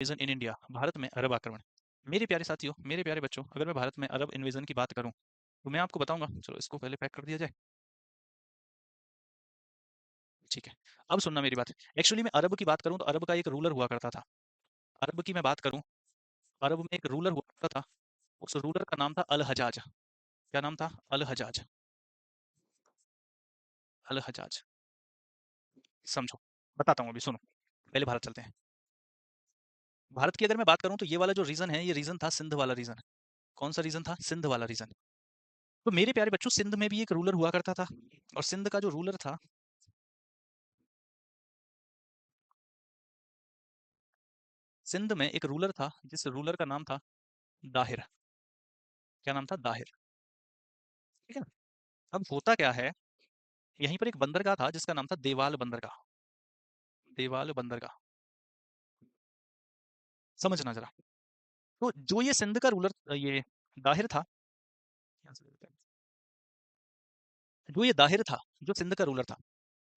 Invasion in India, Bharat में अरब आक्रमण। मेरे प्यारे साथियों, मेरे प्यारे बच्चों, अगर मैं भारत में अरब इन्वेजन की बात करूं तो मैं आपको बताऊंगा। चलो इसको पहले पैक कर दिया जाए। ठीक है, अब सुनना मेरी बात। एक्चुअली मैं अरब की बात करूं तो अरब का एक रूलर हुआ करता था। अरब की मैं बात करूं, अरब में एक रूलर हुआ करता था। उस रूलर का नाम था अल हजाज। क्या नाम था? अल हजाज। अल हजाज। समझो, बताता हूँ, अभी सुनो। पहले भारत चलते हैं। भारत की अगर मैं बात करूं तो ये वाला जो रीजन है, ये रीजन था सिंध वाला रीजन। कौन सा रीजन था? सिंध वाला रीजन। तो मेरे प्यारे बच्चों, सिंध में भी एक रूलर हुआ करता था। और सिंध का जो रूलर था, सिंध में एक रूलर था जिस रूलर का नाम था दाहिर। क्या नाम था? दाहिर। ठीक है ना? अब होता क्या है, यहीं पर एक बंदरगाह था जिसका नाम था देवाल बंदरगाह। देवाल बंदरगाह। समझना जरा। तो जो ये सिंध का रूलर, ये दाहिर था। जो ये दाहिर था, जो सिंध का रूलर था,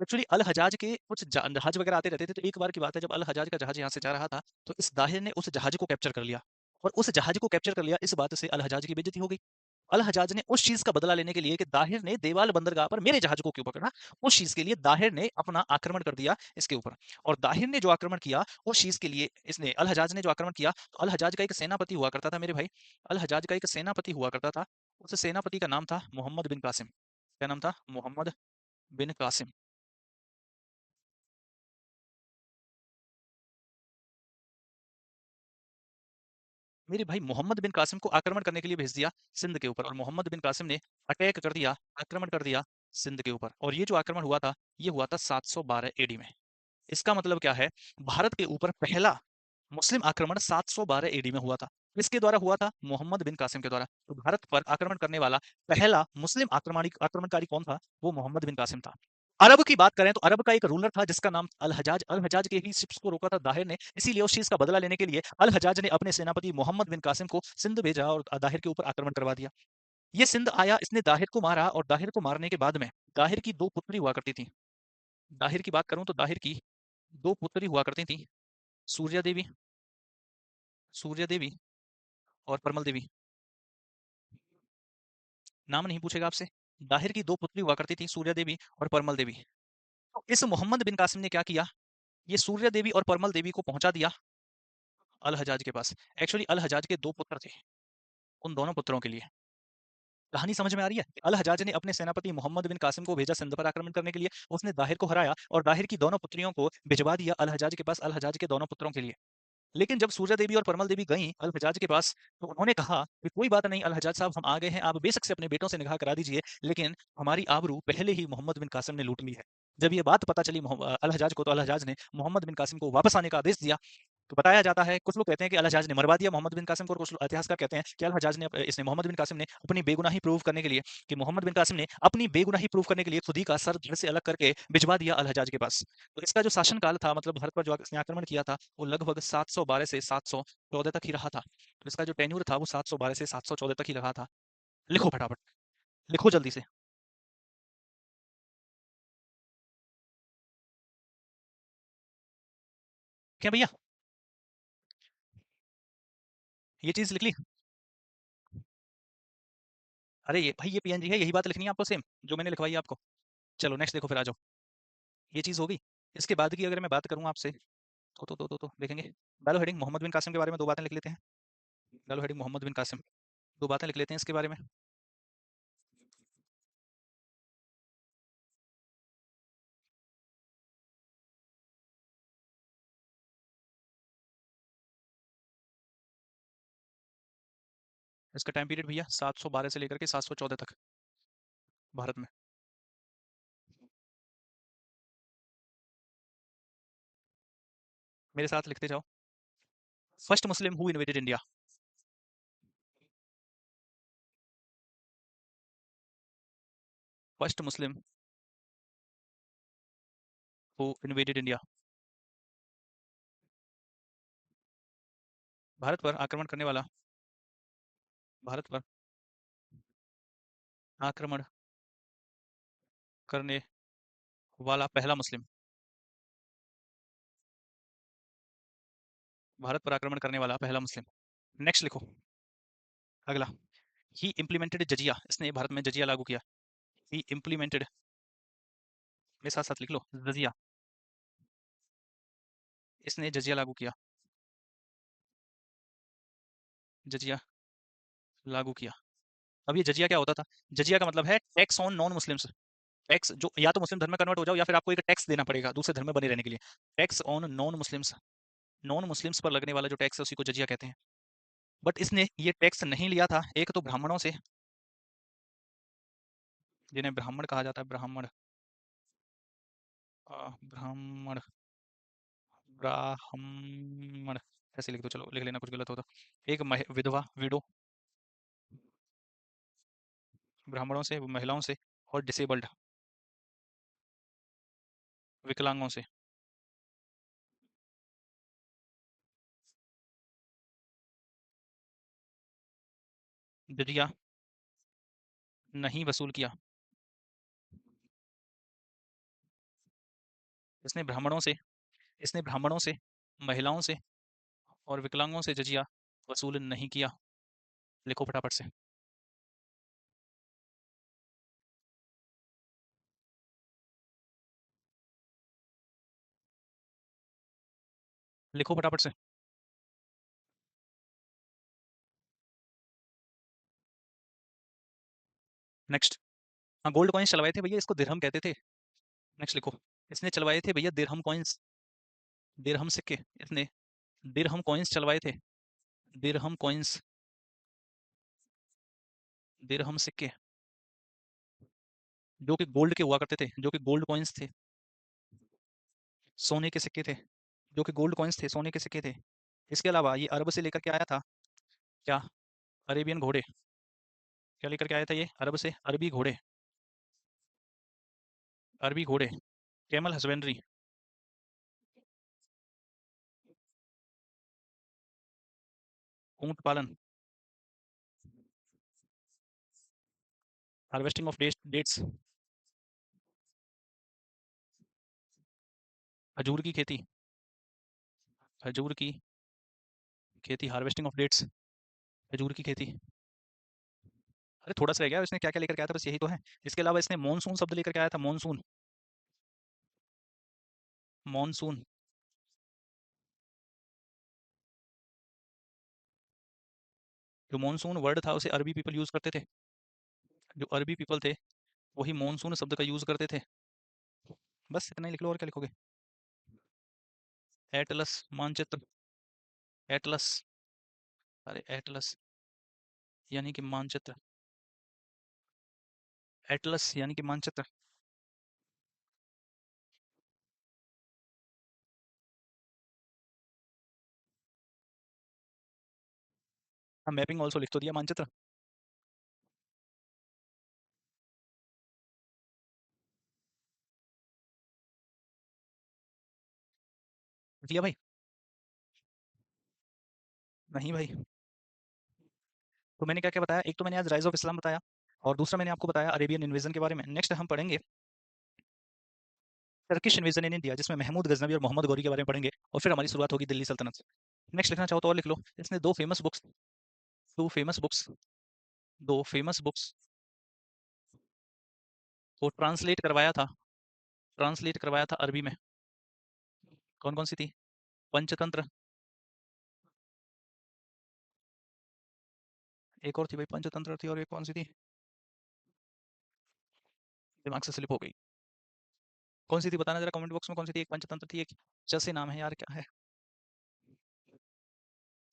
एक्चुअली अल हजाज के कुछ जहाज वगैरह आते रहते थे। तो एक बार की बात है, जब अल हजाज का जहाज यहाँ से जा रहा था तो इस दाहिर ने उस जहाज को कैप्चर कर लिया। और उस जहाज को कैप्चर कर लिया, इस बात से अल हजाज की बेइज्जती हो गई। अल हजाज ने उस चीज का बदला लेने के लिए कि दाहिर ने देवाल बंदरगाह पर मेरे जहाज को क्यों पकड़ा, उस चीज के लिए दाहिर ने अपना आक्रमण कर दिया इसके ऊपर। और दाहिर ने जो आक्रमण किया, उस चीज के लिए इसने अल हजाज ने जो आक्रमण किया, तो अल हजाज का एक सेनापति हुआ करता था मेरे भाई। अल हजाज का एक सेनापति हुआ करता था। उस सेनापति का नाम था मोहम्मद बिन कासिम। क्या नाम था? मोहम्मद बिन कासिम। मेरे भाई मोहम्मद बिन कासिम को आक्रमण करने के लिए भेज दिया सिंध के ऊपर। और मोहम्मद बिन कासिम ने अटैक कर दिया, आक्रमण कर दिया सिंध के ऊपर। और ये जो आक्रमण हुआ था, ये हुआ था 712 एडी में। इसका मतलब क्या है? भारत के ऊपर पहला मुस्लिम आक्रमण 712 एडी में हुआ था। किसके द्वारा हुआ था? मोहम्मद बिन कासिम के द्वारा। तो भारत पर आक्रमण करने वाला पहला मुस्लिम आक्रमणकारी कौन था? वो मोहम्मद बिन कासिम था। अरब की बात करें तो अरब का एक रूलर था जिसका नाम अल हजाज। अल हजाज के ही शिप्स को रोका था दाहिर ने, इसीलिए उस चीज का बदला लेने के लिए अल हजाज ने अपने सेनापति मोहम्मद बिन कासिम को सिंध भेजा और दाहिर के ऊपर आक्रमण करवा दिया। ये सिंध आया, इसने दाहिर को मारा। और दाहिर को मारने के बाद में दाहिर की दो पुत्री हुआ करती थी। दाहिर की बात करूं तो दाहिर की दो पुत्री हुआ करती थी, सूर्या देवी। सूर्या देवी और परमल देवी। नाम नहीं पूछेगा आपसे। दाहिर की दो पुत्री हुआ करती थी, सूर्या देवी और परमल देवी। तो इस मोहम्मद बिन कासिम ने क्या किया, ये सूर्या देवी और परमल देवी को पहुंचा दिया अल हजाज के पास। एक्चुअली अल हजाज के दो पुत्र थे। उन दोनों पुत्रों के लिए कहानी समझ में आ रही है। अल हजाज ने अपने सेनापति मोहम्मद बिन कासिम को भेजा सिंध पर आक्रमण करने के लिए। उसने दाहिर को हराया और दाहिर की दोनों पुत्रियों को भिजवा दिया अल हजाज के पास, अल हजाज के दोनों पुत्रों के लिए। लेकिन जब सूर्या देवी और परमल देवी गईं अल हजाज के पास, तो उन्होंने कहा कि कोई बात नहीं अल हजाज साहब, हम आ गए हैं, आप बेशक से अपने बेटों से निकाह करा दीजिए, लेकिन हमारी आबरू पहले ही मोहम्मद बिन कासिम ने लूट ली है। जब ये बात पता चली अल हजाज को, तो अल हजाज ने मोहम्मद बिन कासिम को वापस आने का आदेश दिया। तो बताया जाता है, कुछ लोग कहते हैं कि अल हजाज ने मरवा दिया मोहम्मद बिन कासिम को, और कुछ इतिहासकार कहते हैं कि अल हजाज ने इसने मोहम्मद बिन कासिम ने अपनी बेगुनाही प्रूव करने के लिए, कि मोहम्मद बिन कासिम ने अपनी बेगुनाही प्रूव करने के लिए खुद ही का सर धड़ से अलग करके भिजवा दिया अल हजाज के पास। तो इसका जो शासनकाल था, मतलब भारत पर जो इसने आक्रमण किया था, वो लगभग 712 से 714 तक ही रहा था। तो इसका जो टेन्यूर था वो 712 से 714 तक ही रहा था। लिखो फटाफट, लिखो जल्दी से। क्या भैया, ये चीज लिख ली? अरे ये भाई, ये पीएनजी है, यही बात लिखनी है आपको, सेम जो मैंने लिखवाई है आपको। चलो नेक्स्ट देखो, फिर आ जाओ। ये चीज होगी। इसके बाद की अगर मैं बात करूं आपसे, तो देखेंगे। डालो हेडिंग मोहम्मद बिन कासिम के बारे में दो बातें लिख लेते हैं। डालो हेडिंग मोहम्मद बिन कासिम, दो बातें लिख लेते हैं इसके बारे में। इसका टाइम पीरियड भैया 712 से लेकर के 714 तक भारत में। मेरे साथ लिखते जाओ। First Muslim who invaded India. First Muslim who invaded India. Bharat पर आक्रमण करने वाला, भारत पर आक्रमण करने वाला पहला मुस्लिम। भारत पर आक्रमण करने वाला पहला मुस्लिम। नेक्स्ट लिखो। अगला, ही इम्प्लीमेंटेड जजिया, इसने भारत में जजिया लागू किया। ही इम्प्लीमेंटेड, मेरे साथ साथ लिख लो, जजिया, इसने जजिया लागू किया। जजिया लागू किया। अब ये जजिया क्या होता था? जजिया का मतलब है tax on non Muslims. Tax जो या तो मुस्लिम धर्म में कन्वर्ट हो जाओ या फिर आपको एक टैक्स देना पड़ेगा दूसरे धर्म में बने रहने के लिए। Tax on non Muslims, non Muslims पर लगने वाला जो टैक्स है उसी को जजिया कहते हैं। बट इसने ये टैक्स नहीं लिया था, एक तो ब्राह्मणों से, जिन्हें ब्राह्मण कहा जाता है, ब्राह्मण, ब्राह्मण, ब्राह्मण, ऐसे लिख दो, चलो लिख लेना, कुछ गलत होता। एक विधवा, विडो, ब्राह्मणों से, महिलाओं से, और डिसेबल्ड, विकलांगों से। जजिया नहीं वसूल किया। इसने ब्राह्मणों से, इसने ब्राह्मणों से, महिलाओं से और विकलांगों से जजिया वसूल नहीं किया। लिखो फटाफट से। लिखो फटाफट से। नेक्स्ट। हाँ, गोल्ड कॉइन्स चलवाए थे भैया, इसको दिरहम कहते थे। नेक्स्ट लिखो। इसने चलवाए थे भैया दिरहम कॉइन्स, दिरहम सिक्के, इसने दिरहम कॉइन्स चलवाए थे। दिरहम कॉइन्स, दिरहम सिक्के, जो कि गोल्ड के हुआ करते थे, जो कि गोल्ड कॉइन्स थे, सोने के सिक्के थे, जो कि गोल्ड कॉइन्स थे, सोने के सिक्के थे। इसके अलावा ये अरब से लेकर के आया था, क्या? अरेबियन घोड़े। क्या लेकर के आया था ये अरब से? अरबी घोड़े, अरबी घोड़े, कैमल हस्बेंड्री, ऊंट पालन, हार्वेस्टिंग ऑफ डेट्स, खजूर की खेती, खजूर की खेती, हार्वेस्टिंग ऑफ डेट्स, खजूर की खेती। अरे थोड़ा सा रह गया, इसने क्या क्या लेकर के आया था, बस यही तो है। इसके अलावा इसने मॉनसून शब्द लेकर के आया था, मॉनसून, मॉनसून, जो मॉनसून वर्ड था उसे अरबी पीपल यूज करते थे, जो अरबी पीपल थे वही मॉनसून शब्द का यूज करते थे। बस इतना ही लिख लो, और क्या लिखोगे? एटलस, मानचित्र, एटलस, अरे एटलस यानी कि मानचित्र, एटलस यानी कि मानचित्र। हाँ, मैपिंग ऑल्सो लिख तो दिया, मानचित्र दिया भाई। नहीं भाई, तो मैंने क्या क्या बताया? एक तो मैंने आज राइज ऑफ इस्लाम बताया, और दूसरा मैंने आपको बताया अरेबियन इन्वेजन के बारे में। नेक्स्ट हम पढ़ेंगे टर्किश इन्वेजन इन इंडिया, जिसमें महमूद गजनवी और मोहम्मद गौरी के बारे में पढ़ेंगे, और फिर हमारी शुरुआत होगी दिल्ली सल्तनत से। नेक्स्ट लिखना चाहो तो और लिख लो। इसने दो फेमस बुक्स, दो फेमस बुक्स, दो फेमस बुक्स को ट्रांसलेट करवाया था, ट्रांसलेट करवाया था अरबी में। कौन कौन सी थी? पंचतंत्र, एक और थी भाई, पंचतंत्र थी, और एक कौन सी थी? दिमाग से स्लिप हो गई। कौन सी थी बताना जरा कमेंट बॉक्स में, कौन सी थी? एक पंचतंत्र थी, एक जैसे नाम है यार, क्या है,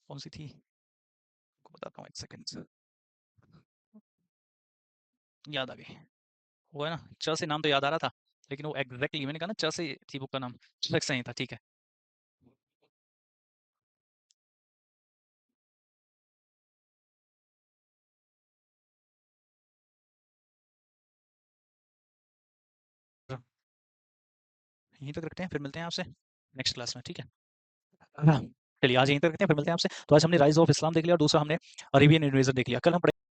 कौन सी थी? आपको बताता हूँ, एक सेकंड, याद आ गई। वो है ना, च से नाम तो याद आ रहा था, लेकिन वो एग्जैक्टली मैंने कहा ना, च से थी बुक का नाम, च से ही था, ठीक है। यहीं तक रखते हैं, फिर मिलते हैं आपसे नेक्स्ट क्लास में, ठीक है। हाँ, चलिए आज यहीं तक रखते हैं, फिर मिलते हैं आपसे। तो आज हमने राइज ऑफ इस्लाम देख लिया, और दूसरा हमने अरेबियन इन्वेजन देख लिया। कल हम